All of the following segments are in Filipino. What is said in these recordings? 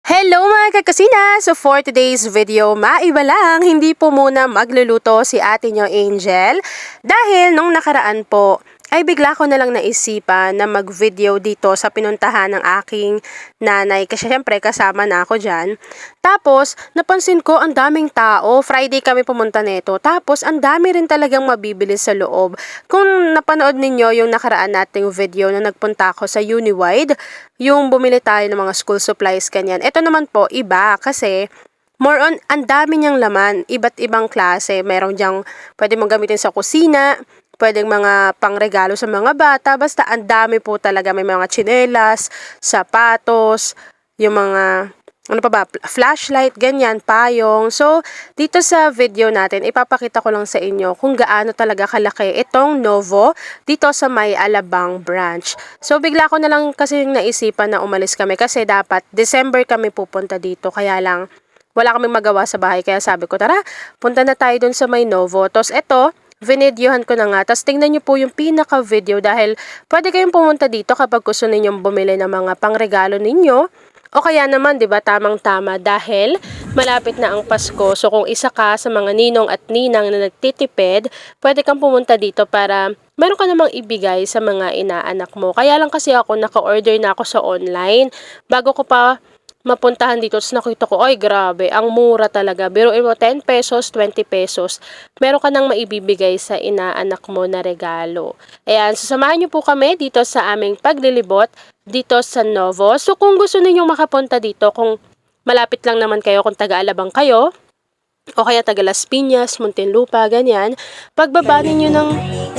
Hello mga kakasina! So for today's video, maiba lang, hindi po muna magluluto si ate nyo Angel dahil nung nakaraan po ay bigla ko na lang naisipan na mag-video dito sa pinuntahan ng aking nanay kasi syempre kasama na ako dyan. Tapos napansin ko ang daming tao, Friday kami pumunta nito, tapos ang dami rin talagang mabibili sa loob. Kung napanood ninyo yung nakaraan nating video na nagpunta ako sa Uniwide, yung bumili tayo ng mga school supplies kanyan. Ito naman po iba kasi more on, ang dami niyang laman, iba't ibang klase. Meron diyang pwede mong gamitin sa kusina, pwedeng mga pangregalo sa mga bata, basta ang dami po talaga. May mga tsinelas, sapatos, yung mga ano pa ba, flashlight, ganyan, payong. So, dito sa video natin, ipapakita ko lang sa inyo kung gaano talaga kalaki itong Novo dito sa may Alabang branch. So, bigla ko na lang kasi naisipan na umalis kami kasi dapat December kami pupunta dito. Kaya lang, wala kaming magawa sa bahay. Kaya sabi ko, tara, punta na tayo dun sa may Novo. Tapos ito, vinidyohan ko na nga. Tapos tingnan nyo po yung pinaka-video dahil pwede kayong pumunta dito kapag gusto ninyong bumili ng mga pangregalo ninyo. O kaya naman, 'di ba, tamang-tama dahil malapit na ang Pasko. So kung isa ka sa mga ninong at ninang na nagtitipid, pwede kang pumunta dito para meron ka namang ibigay sa mga inaanak mo. Kaya lang kasi ako naka-order na ako sa online bago ko pa mapuntahan dito. Tapos nakita ko, ay grabe, ang mura talaga. Biruin mo 10 pesos, 20 pesos. Meron ka nang maibibigay sa inaanak mo na regalo. Ayan, sasamahan niyo po kami dito sa aming paglilibot dito sa Novo. So kung gusto ninyong makapunta dito, kung malapit lang naman kayo, kung taga-Alabang kayo, o kaya taga Las Piñas, Muntinlupa, ganyan, pagbaba ninyo ng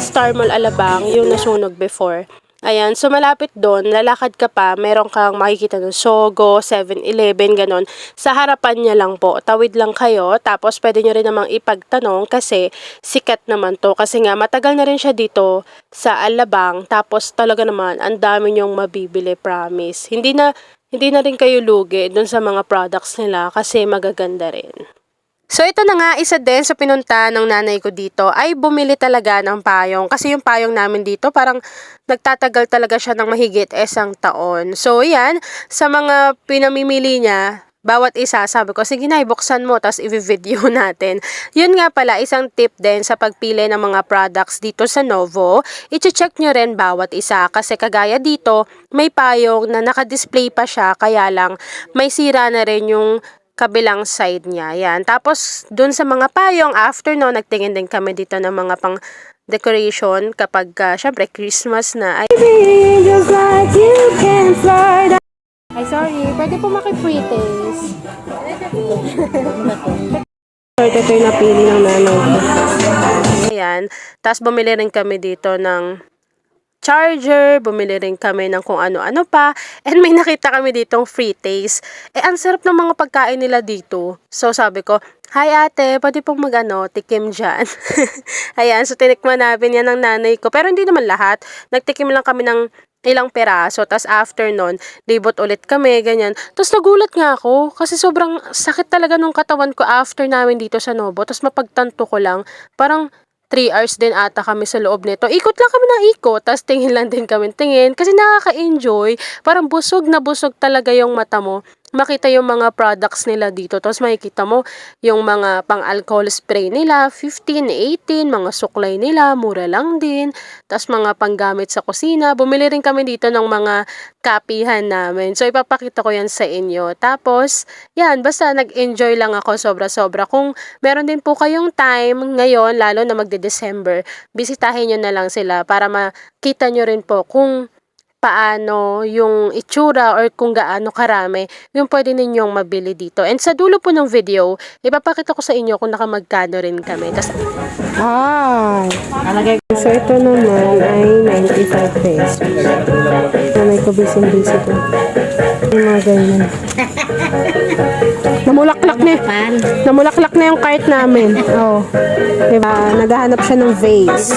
Star Mall Alabang, yung nasunog before. Ayan, so malapit doon, lalakad ka pa, meron kang makikita ng Sogo, 7-Eleven, ganon. Sa harapan niya lang po, tawid lang kayo, tapos pwede nyo rin namang ipagtanong kasi sikat naman to. Kasi nga, matagal na rin siya dito sa Alabang, tapos talaga naman, ang dami nyong mabibili, promise. Hindi na rin kayo lugi dun sa mga products nila kasi magaganda rin. So ito na nga, isa din sa pinunta ng nanay ko dito ay bumili talaga ng payong. Kasi yung payong namin dito parang nagtatagal talaga siya ng mahigit 1 taon. So yan, sa mga pinamimili niya, bawat isa, sabi ko, sige na, ibuksan mo, tapos i-video natin. Yun nga pala, isang tip din sa pagpili ng mga products dito sa Novo, i-check nyo rin bawat isa. Kasi kagaya dito, may payong na naka-display pa siya, kaya lang may sira na rin yung kabilang side niya. Yan. Tapos, dun sa mga payong, after no, nagtingin din kami dito ng mga pang decoration kapag, syempre, Christmas na. Just like you can fly. Ay, sorry. Pwede po maki-free taste. Ito yung napili ng nanay ko. Ayan. Tapos, bumili rin kami dito ng charger, bumili rin kami ng kung ano-ano pa, and may nakita kami ditong free taste. Ang sarap ng mga pagkain nila dito. So sabi ko, hi ate, pwede pong tikim dyan. Ayan, so tinikman namin yan ng nanay ko, pero hindi naman lahat. Nagtikim lang kami ng ilang peraso, tas after nun, libot ulit kami, ganyan. Tapos nagulat nga ako, kasi sobrang sakit talaga nung katawan ko after namin dito sa Novo, tas mapagtanto ko lang, parang 3 hours din ata kami sa loob nito. Ikot lang kami ng ikot, tas tingin lang din kami tingin. Kasi nakaka-enjoy. Parang busog na busog talaga yung mata mo. Makita yung mga products nila dito. Tapos makikita mo yung mga pang-alcohol spray nila, 15, 18, mga suklay nila, mura lang din. Tapos mga panggamit sa kusina. Bumili rin kami dito ng mga kapihan namin. So ipapakita ko yan sa inyo. Tapos, yan, basta nag-enjoy lang ako sobra-sobra. Kung meron din po kayong time ngayon, lalo na magde-December, bisitahin nyo na lang sila para makita nyo rin po kung paano yung itsura or kung gaano karami yung pwede ninyong mabili dito. And sa dulo po ng video, ipapakita ko sa inyo kung nakamagkano rin kami. So ito naman ay 95 pesos. Nanay ko busy ko. Yung mga ganyan. Namulaklak na yung cart namin. Oh. Diba? Naghahanap siya ng vase.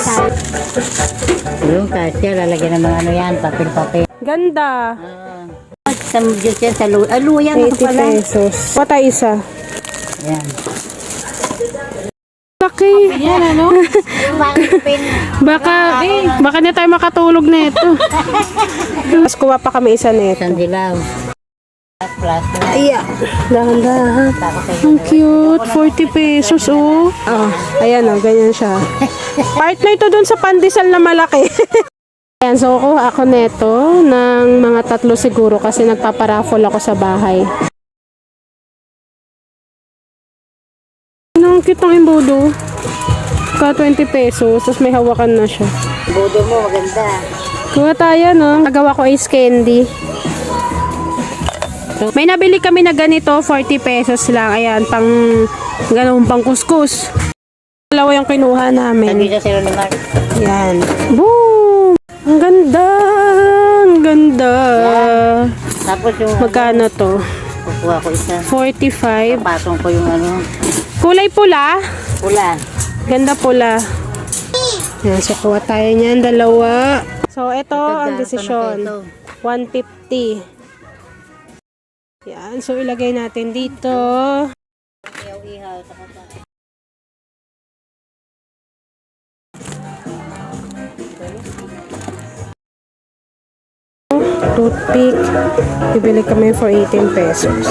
Yung kasi lalagyan ng mga ano yan, papel-papel. Ganda. Sa Diyos yan, sa luya. 80 pesos. Patay isa. Yan. Laki. Yan ano? Baka na tayo makatulog na ito. Tapos kuha pa kami isa nito. Isang dilaw. Plus na. Iya. Dahan-dahan. Tapos ay Ang cute. 40 pesos, oh. Ah, ayan, oh. Ganyan siya. Part na ito dun sa pandesal na malaki. Ayan, so kuha ako neto ng mga 3 siguro kasi nagpaparaffle ako sa bahay. Ang cute ng imbudo. Ka 20 pesos, tapos may hawakan na siya. budo mo, maganda. Kuha tayo, no? Nagawa ko ice candy. May nabili kami na ganito, 40 pesos lang. Ayan, ganun pang kuskus. Dalawa yung kinuha namin. Sabi sa sila ni Mark. Ayan. Boom! Ang ganda! Ang ganda! Tapos yung Magkano to? kukuha ko isa. 45. Pasong ko yung ano, Kulay pula. pula. Ganda pula. Ayan, so kuha tayo niyan, dalawa. So, ito ang desisyon. 150. Yan, so ilagay natin dito. Ihaw-ihaw. Toothpick. Bibili kami for 18 pesos.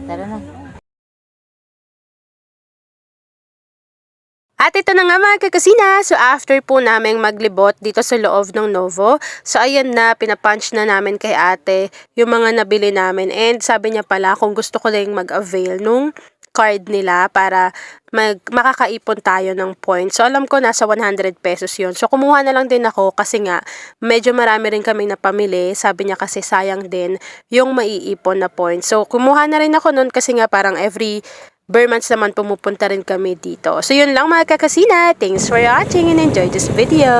Tara na. At ito na nga mga kakasina, so after po naming maglibot dito sa loob ng Novo, so ayan na, pinapunch na namin kay ate yung mga nabili namin, and sabi niya pala kung gusto ko lang mag-avail nung card nila para makakaipon tayo ng points. So alam ko nasa 100 pesos yun. So kumuha na lang din ako kasi nga medyo marami rin kaming napamili. Sabi niya kasi sayang din yung maiipon na points. So kumuha na rin ako nun kasi nga parang every bare months naman pumupunta rin kami dito. So yun lang mga kakasina. Thanks for watching and enjoy this video.